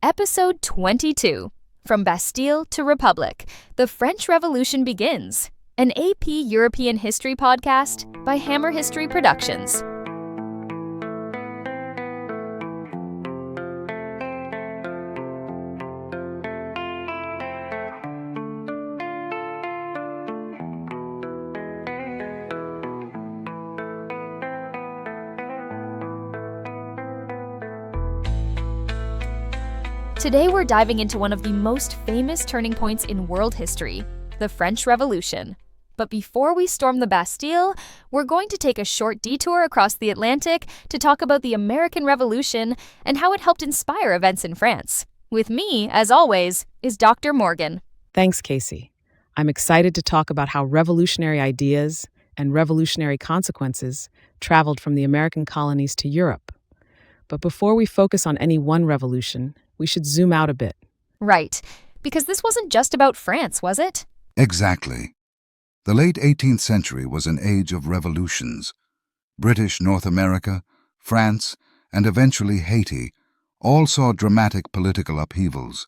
Episode 22. From Bastille to Republic, the French Revolution begins. An AP European History podcast by Hammer History Productions. Today we're diving into one of the most famous turning points in world history, the French Revolution. But before we storm the Bastille, we're going to take a short detour across the Atlantic to talk about the American Revolution and how it helped inspire events in France. With me, as always, is Dr. Morgan. Thanks, Casey. I'm excited to talk about how revolutionary ideas and revolutionary consequences traveled from the American colonies to Europe. But before we focus on any one revolution, we should zoom out a bit. Right, because this wasn't just about France, was it? Exactly. The late 18th century was an age of revolutions. British North America, France, and eventually Haiti all saw dramatic political upheavals.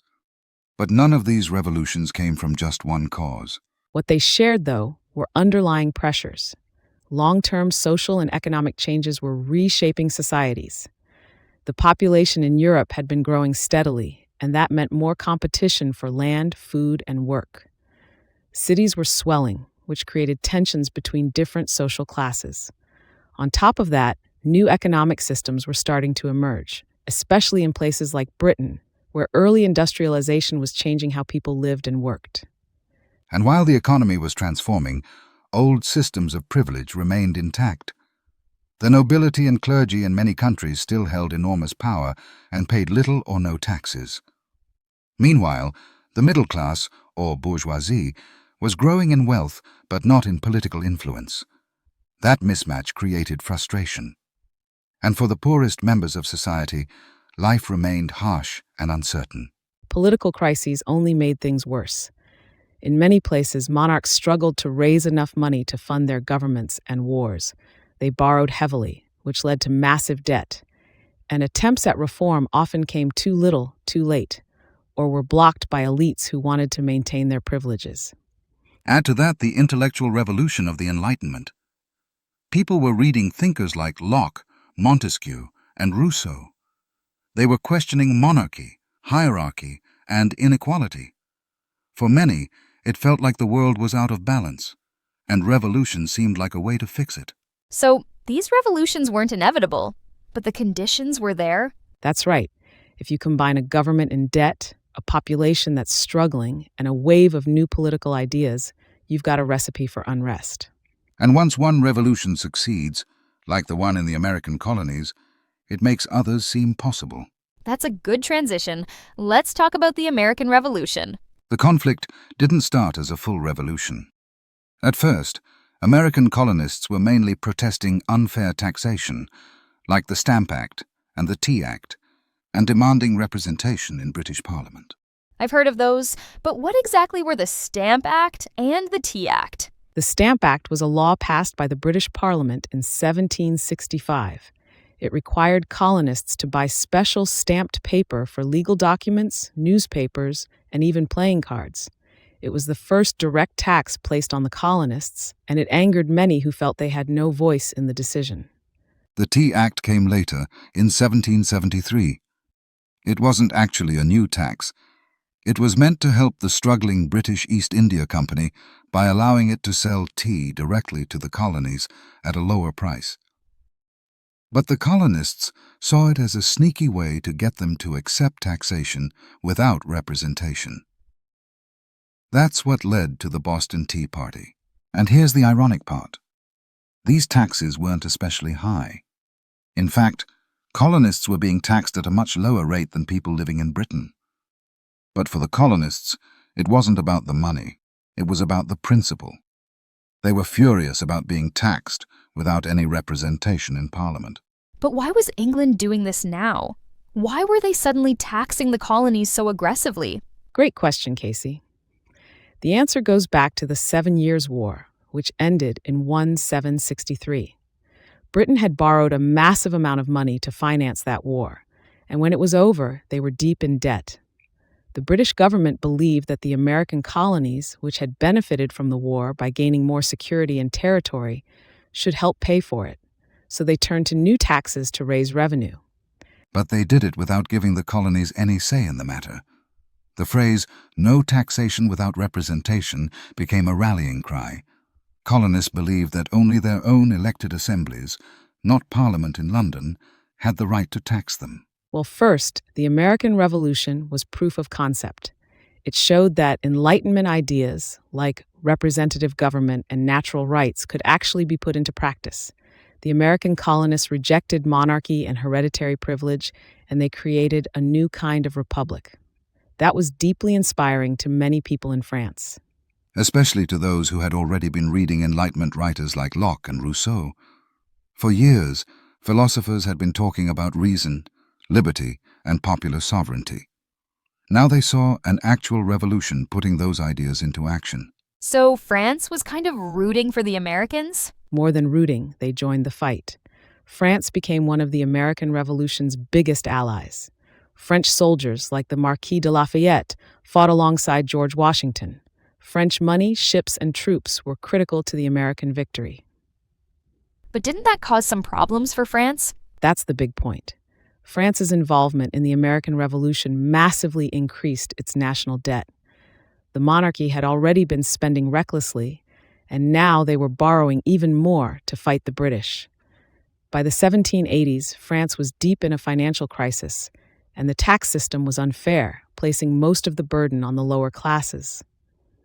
But none of these revolutions came from just one cause. What they shared, though, were underlying pressures. Long-term social and economic changes were reshaping societies. The population in Europe had been growing steadily, and that meant more competition for land, food, and work. Cities were swelling, which created tensions between different social classes. On top of that, new economic systems were starting to emerge, especially in places like Britain, where early industrialization was changing how people lived and worked. And while the economy was transforming, old systems of privilege remained intact. The nobility and clergy in many countries still held enormous power and paid little or no taxes. Meanwhile, the middle class, or bourgeoisie, was growing in wealth but not in political influence. That mismatch created frustration. And for the poorest members of society, life remained harsh and uncertain. Political crises only made things worse. In many places, monarchs struggled to raise enough money to fund their governments and wars. They borrowed heavily, which led to massive debt, and attempts at reform often came too little, too late, or were blocked by elites who wanted to maintain their privileges. Add to that the intellectual revolution of the Enlightenment. People were reading thinkers like Locke, Montesquieu, and Rousseau. They were questioning monarchy, hierarchy, and inequality. For many, it felt like the world was out of balance, and revolution seemed like a way to fix it. So, these revolutions weren't inevitable, but the conditions were there. That's right. If you combine a government in debt, a population that's struggling, and a wave of new political ideas, you've got a recipe for unrest. And once one revolution succeeds, like the one in the American colonies, it makes others seem possible. That's a good transition. Let's talk about the American Revolution. The conflict didn't start as a full revolution. At first, American colonists were mainly protesting unfair taxation, like the Stamp Act and the Tea Act, and demanding representation in British Parliament. I've heard of those, but what exactly were the Stamp Act and the Tea Act? The Stamp Act was a law passed by the British Parliament in 1765. It required colonists to buy special stamped paper for legal documents, newspapers, and even playing cards. It was the first direct tax placed on the colonists, and it angered many who felt they had no voice in the decision. The Tea Act came later, in 1773. It wasn't actually a new tax. It was meant to help the struggling British East India Company by allowing it to sell tea directly to the colonies at a lower price. But the colonists saw it as a sneaky way to get them to accept taxation without representation. That's what led to the Boston Tea Party. And here's the ironic part. These taxes weren't especially high. In fact, colonists were being taxed at a much lower rate than people living in Britain. But for the colonists, it wasn't about the money. It was about the principle. They were furious about being taxed without any representation in Parliament. But why was England doing this now? Why were they suddenly taxing the colonies so aggressively? Great question, Casey. The answer goes back to the 7 Years' War, which ended in 1763. Britain had borrowed a massive amount of money to finance that war, And when it was over, they were deep in debt. The British government believed that the American colonies, which had benefited from the war by gaining more security and territory, should help pay for it. So they turned to new taxes to raise revenue. But they did it without giving the colonies any say in the matter. The phrase, "no taxation without representation," became a rallying cry. Colonists believed that only their own elected assemblies, not Parliament in London, had the right to tax them. Well, first, the American Revolution was proof of concept. It showed that Enlightenment ideas, like representative government and natural rights, could actually be put into practice. The American colonists rejected monarchy and hereditary privilege, and they created a new kind of republic. That was deeply inspiring to many people in France. Especially to those who had already been reading Enlightenment writers like Locke and Rousseau. For years, philosophers had been talking about reason, liberty, and popular sovereignty. Now they saw an actual revolution putting those ideas into action. So France was kind of rooting for the Americans? More than rooting, they joined the fight. France became one of the American Revolution's biggest allies. French soldiers, like the Marquis de Lafayette, fought alongside George Washington. French money, ships, and troops were critical to the American victory. But didn't that cause some problems for France? That's the big point. France's involvement in the American Revolution massively increased its national debt. The monarchy had already been spending recklessly, and now they were borrowing even more to fight the British. By the 1780s, France was deep in a financial crisis, and the tax system was unfair, placing most of the burden on the lower classes.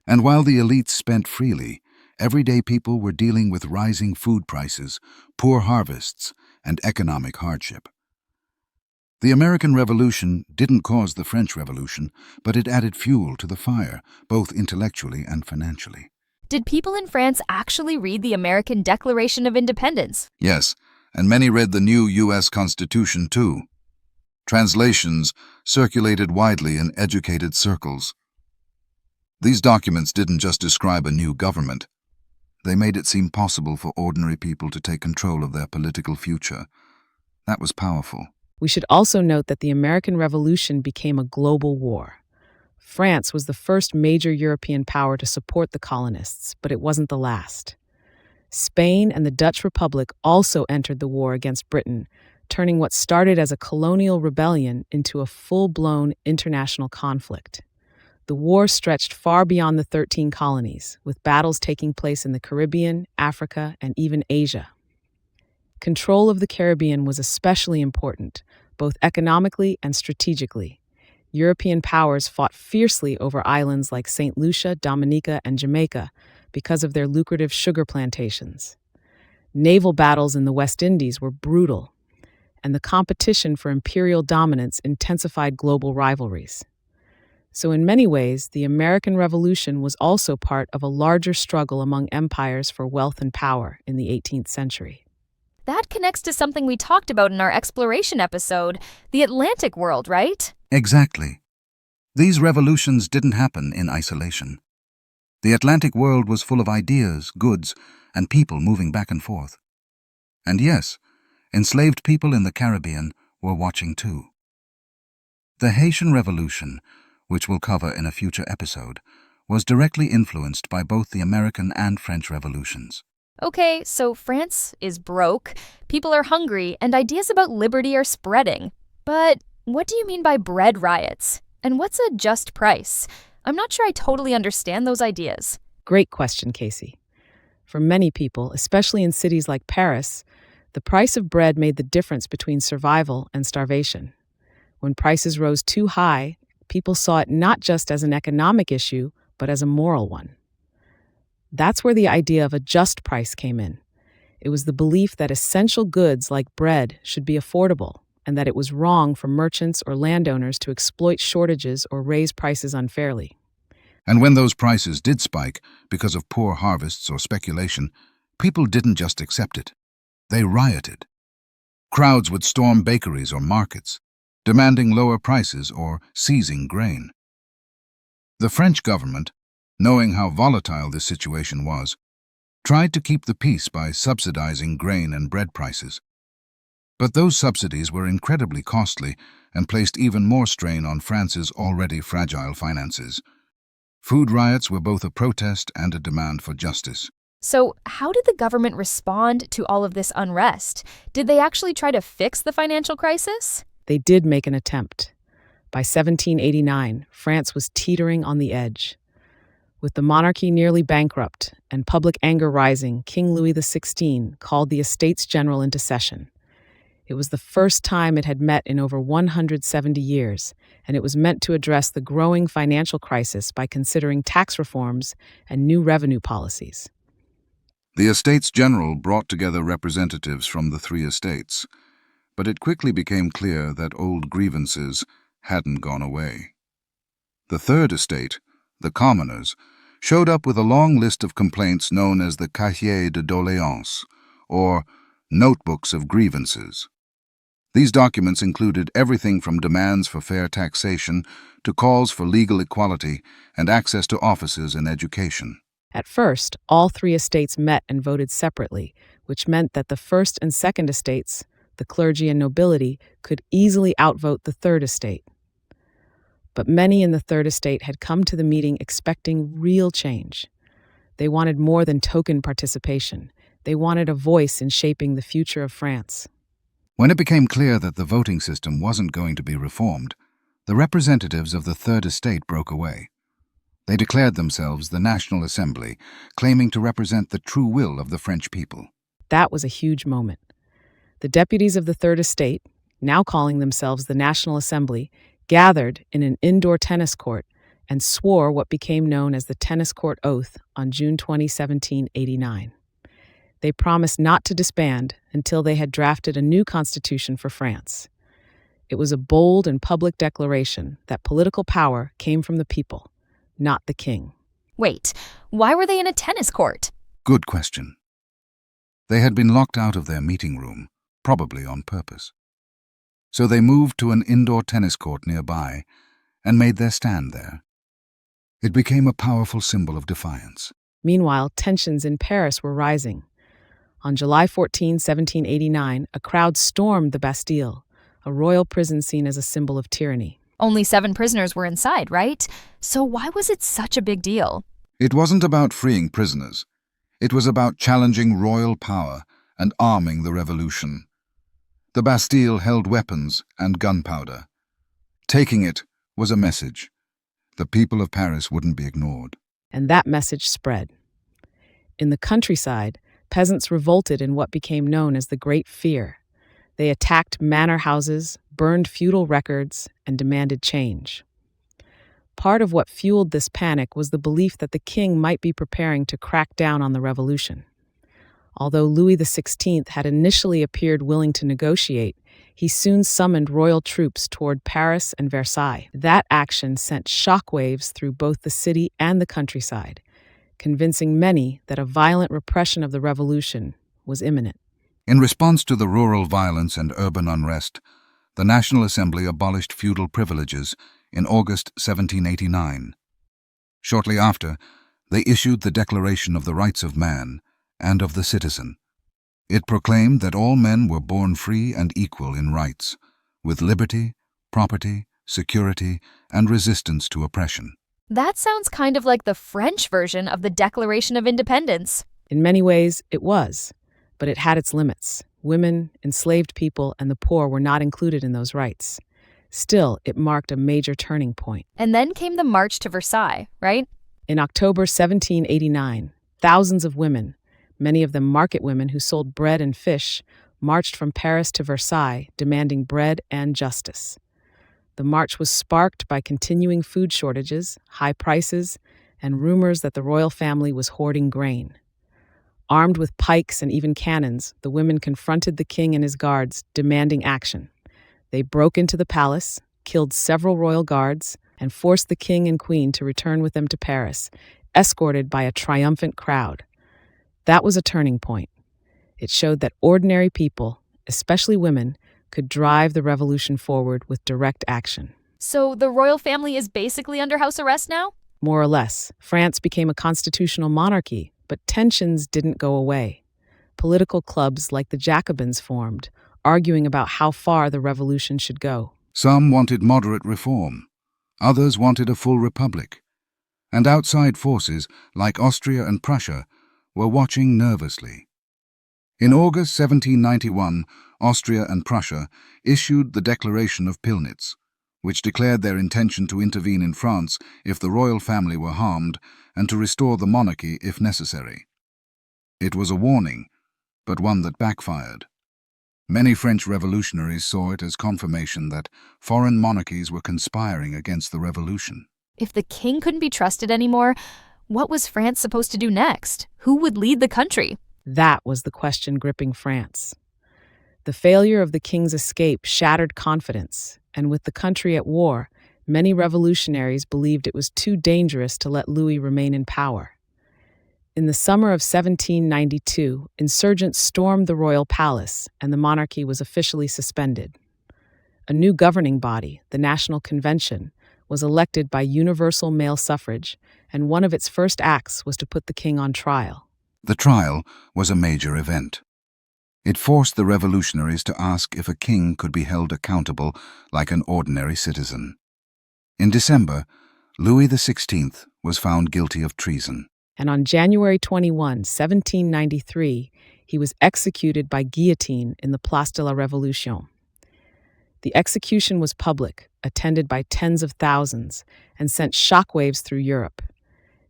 And while the elites spent freely, everyday people were dealing with rising food prices, poor harvests, and economic hardship. The American Revolution didn't cause the French Revolution, but it added fuel to the fire, both intellectually and financially. Did people in France actually read the American Declaration of Independence? Yes, and many read the new U.S. Constitution too. Translations circulated widely in educated circles. These documents didn't just describe a new government. They made it seem possible for ordinary people to take control of their political future. That was powerful. We should also note that the American Revolution became a global war. France was the first major European power to support the colonists, but it wasn't the last. Spain and the Dutch Republic also entered the war against Britain, turning what started as a colonial rebellion into a full-blown international conflict. The war stretched far beyond the 13 colonies, with battles taking place in the Caribbean, Africa, and even Asia. Control of the Caribbean was especially important, both economically and strategically. European powers fought fiercely over islands like St. Lucia, Dominica, and Jamaica because of their lucrative sugar plantations. Naval battles in the West Indies were brutal, and the competition for imperial dominance intensified global rivalries. So in many ways, the American Revolution was also part of a larger struggle among empires for wealth and power in the 18th century. That connects to something we talked about in our exploration episode, the Atlantic world, right? Exactly. These revolutions didn't happen in isolation. The Atlantic world was full of ideas, goods, and people moving back and forth. And yes, enslaved people in the Caribbean were watching too. The Haitian Revolution, which we'll cover in a future episode, was directly influenced by both the American and French revolutions. Okay, so France is broke, people are hungry, and ideas about liberty are spreading. But what do you mean by bread riots? And what's a just price? I'm not sure I totally understand those ideas. Great question, Casey. For many people, especially in cities like Paris, the price of bread made the difference between survival and starvation. When prices rose too high, people saw it not just as an economic issue, but as a moral one. That's where the idea of a just price came in. It was the belief that essential goods like bread should be affordable, and that it was wrong for merchants or landowners to exploit shortages or raise prices unfairly. And when those prices did spike because of poor harvests or speculation, people didn't just accept it. They rioted. Crowds would storm bakeries or markets, demanding lower prices or seizing grain. The French government, knowing how volatile this situation was, tried to keep the peace by subsidizing grain and bread prices. But those subsidies were incredibly costly and placed even more strain on France's already fragile finances. Food riots were both a protest and a demand for justice. So, how did the government respond to all of this unrest? Did they actually try to fix the financial crisis? They did make an attempt. By 1789, France was teetering on the edge. With the monarchy nearly bankrupt and public anger rising, King Louis XVI called the Estates General into session. It was the first time it had met in over 170 years, and it was meant to address the growing financial crisis by considering tax reforms and new revenue policies. The Estates General brought together representatives from the three estates, but it quickly became clear that old grievances hadn't gone away. The third estate, the commoners, showed up with a long list of complaints known as the Cahiers de Doléances, or notebooks of grievances. These documents included everything from demands for fair taxation to calls for legal equality and access to offices and education. At first, all three estates met and voted separately, which meant that the first and second estates, the clergy and nobility, could easily outvote the third estate. But many in the third estate had come to the meeting expecting real change. They wanted more than token participation. They wanted a voice in shaping the future of France. When it became clear that the voting system wasn't going to be reformed, the representatives of the third estate broke away. They declared themselves the National Assembly, claiming to represent the true will of the French people. That was a huge moment. The deputies of the Third Estate, now calling themselves the National Assembly, gathered in an indoor tennis court and swore what became known as the Tennis Court Oath on June 20, 1789. They promised not to disband until they had drafted a new constitution for France. It was a bold and public declaration that political power came from the people, not the king. Wait, why were they in a tennis court? Good question. They had been locked out of their meeting room, probably on purpose. So they moved to an indoor tennis court nearby and made their stand there. It became a powerful symbol of defiance. Meanwhile, tensions in Paris were rising. On July 14, 1789, a crowd stormed the Bastille, a royal prison seen as a symbol of tyranny. Only 7 prisoners were inside, right? So why was it such a big deal? It wasn't about freeing prisoners. It was about challenging royal power and arming the revolution. The Bastille held weapons and gunpowder. Taking it was a message. The people of Paris wouldn't be ignored. And that message spread. In the countryside, peasants revolted in what became known as the Great Fear. They attacked manor houses, burned feudal records, and demanded change. Part of what fueled this panic was the belief that the king might be preparing to crack down on the revolution. Although Louis XVI had initially appeared willing to negotiate, he soon summoned royal troops toward Paris and Versailles. That action sent shockwaves through both the city and the countryside, convincing many that a violent repression of the revolution was imminent. In response to the rural violence and urban unrest, the National Assembly abolished feudal privileges in August 1789. Shortly after, they issued the Declaration of the Rights of Man and of the Citizen. It proclaimed that all men were born free and equal in rights, with liberty, property, security, and resistance to oppression. That sounds kind of like the French version of the Declaration of Independence. In many ways, it was, but it had its limits. Women, enslaved people, and the poor were not included in those rights. Still, it marked a major turning point. And then came the March to Versailles, right? In October 1789, thousands of women, many of them market women who sold bread and fish, marched from Paris to Versailles, demanding bread and justice. The march was sparked by continuing food shortages, high prices, and rumors that the royal family was hoarding grain. Armed with pikes and even cannons, the women confronted the king and his guards, demanding action. They broke into the palace, killed several royal guards, and forced the king and queen to return with them to Paris, escorted by a triumphant crowd. That was a turning point. It showed that ordinary people, especially women, could drive the revolution forward with direct action. So the royal family is basically under house arrest now? More or less. France became a constitutional monarchy, but tensions didn't go away. Political clubs like the Jacobins formed, arguing about how far the revolution should go. Some wanted moderate reform, others wanted a full republic, and outside forces like Austria and Prussia were watching nervously. In August 1791, Austria and Prussia issued the Declaration of Pillnitz, which declared their intention to intervene in France if the royal family were harmed and to restore the monarchy if necessary. It was a warning, but one that backfired. Many French revolutionaries saw it as confirmation that foreign monarchies were conspiring against the revolution. If the king couldn't be trusted anymore, what was France supposed to do next? Who would lead the country? That was the question gripping France. The failure of the king's escape shattered confidence, and with the country at war, many revolutionaries believed it was too dangerous to let Louis remain in power. In the summer of 1792, insurgents stormed the royal palace, and the monarchy was officially suspended. A new governing body, the National Convention, was elected by universal male suffrage, and one of its first acts was to put the king on trial. The trial was a major event. It forced the revolutionaries to ask if a king could be held accountable like an ordinary citizen. In December, Louis XVI was found guilty of treason. And on January 21, 1793, he was executed by guillotine in the Place de la Révolution. The execution was public, attended by tens of thousands, and sent shockwaves through Europe.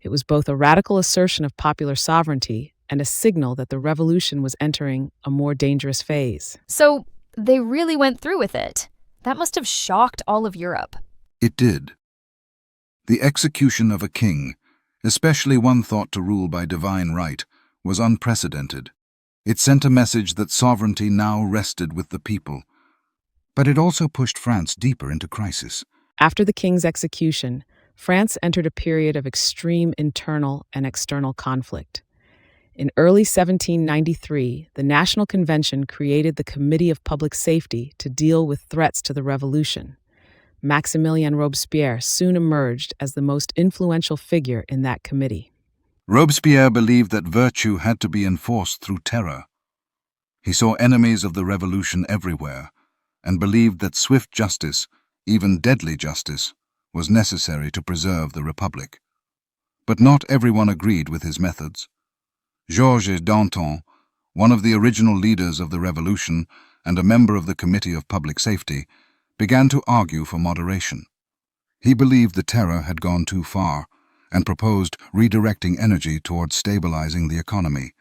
It was both a radical assertion of popular sovereignty and a signal that the revolution was entering a more dangerous phase. So they really went through with it. That must have shocked all of Europe. It did. The execution of a king, especially one thought to rule by divine right, was unprecedented. It sent a message that sovereignty now rested with the people. But it also pushed France deeper into crisis. After the king's execution, France entered a period of extreme internal and external conflict. In early 1793, the National Convention created the Committee of Public Safety to deal with threats to the revolution. Maximilien Robespierre soon emerged as the most influential figure in that committee. Robespierre believed that virtue had to be enforced through terror. He saw enemies of the revolution everywhere and believed that swift justice, even deadly justice, was necessary to preserve the Republic. But not everyone agreed with his methods. Georges Danton, one of the original leaders of the revolution and a member of the Committee of Public Safety, began to argue for moderation. He believed the terror had gone too far and proposed redirecting energy towards stabilizing the economy,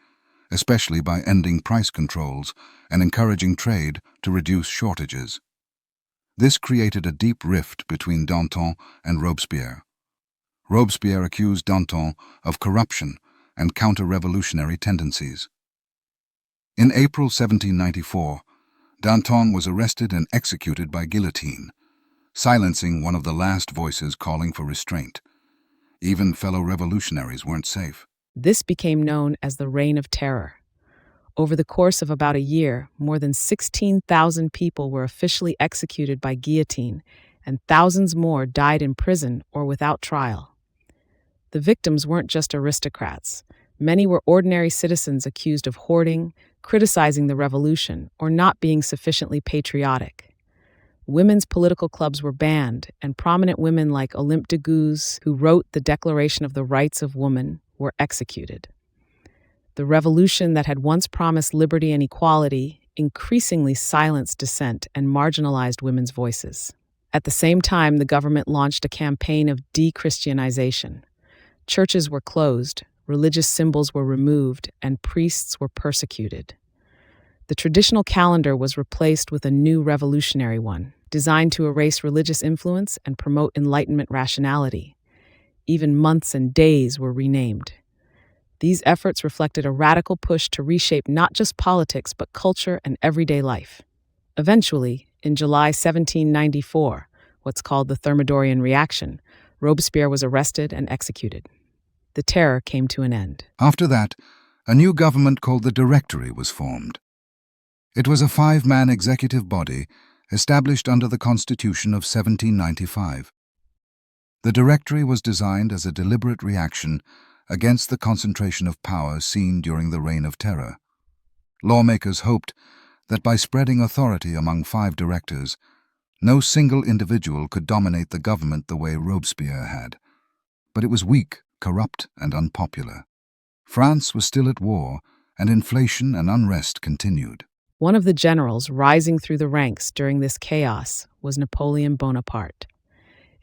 especially by ending price controls and encouraging trade to reduce shortages. This created a deep rift between Danton and Robespierre. Robespierre accused Danton of corruption and counter-revolutionary tendencies. In April 1794, Danton was arrested and executed by guillotine, silencing one of the last voices calling for restraint. Even fellow revolutionaries weren't safe. This became known as the Reign of Terror. Over the course of about a year, more than 16,000 people were officially executed by guillotine, and thousands more died in prison or without trial. The victims weren't just aristocrats. Many were ordinary citizens accused of hoarding, criticizing the revolution, or not being sufficiently patriotic. Women's political clubs were banned, and prominent women like Olympe de Gouges, who wrote the Declaration of the Rights of Woman, were executed. The revolution that had once promised liberty and equality increasingly silenced dissent and marginalized women's voices. At the same time, the government launched a campaign of de-Christianization. Churches were closed, religious symbols were removed, and priests were persecuted. The traditional calendar was replaced with a new revolutionary one, designed to erase religious influence and promote Enlightenment rationality. Even months and days were renamed. These efforts reflected a radical push to reshape not just politics but culture and everyday life. Eventually, in July 1794, what's called the Thermidorian Reaction, Robespierre was arrested and executed. The terror came to an end. After that, a new government called the Directory was formed. It was a 5-man executive body established under the Constitution of 1795. The Directory was designed as a deliberate reaction against the concentration of power seen during the Reign of Terror. Lawmakers hoped that by spreading authority among 5 directors, No single individual could dominate the government the way Robespierre had. But it was weak, corrupt, and unpopular. France was still at war, and inflation and unrest continued. One of the generals rising through the ranks during this chaos was Napoleon Bonaparte.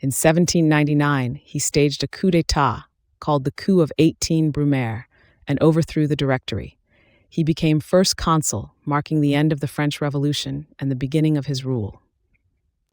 In 1799, he staged a coup d'état called the Coup of 18 Brumaire and overthrew the Directory. He became first consul, marking the end of the French Revolution and the beginning of his rule.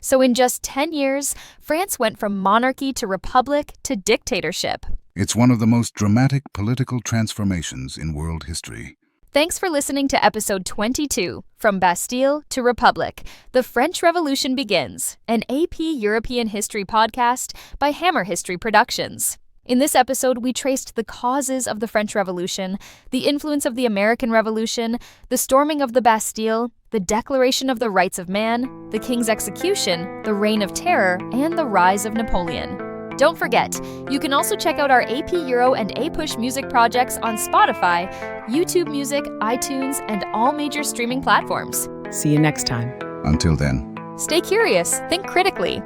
So in just 10 years, France went from monarchy to republic to dictatorship. It's one of the most dramatic political transformations in world history. Thanks for listening to episode 22, From Bastille to Republic, The French Revolution Begins, an AP European History podcast by Hammer History Productions. In this episode, we traced the causes of the French Revolution, the influence of the American Revolution, the storming of the Bastille, the Declaration of the Rights of Man, the King's execution, the Reign of Terror, and the rise of Napoleon. Don't forget, you can also check out our AP Euro and A-Push music projects on Spotify, YouTube Music, iTunes, and all major streaming platforms. See you next time. Until then. Stay curious, think critically,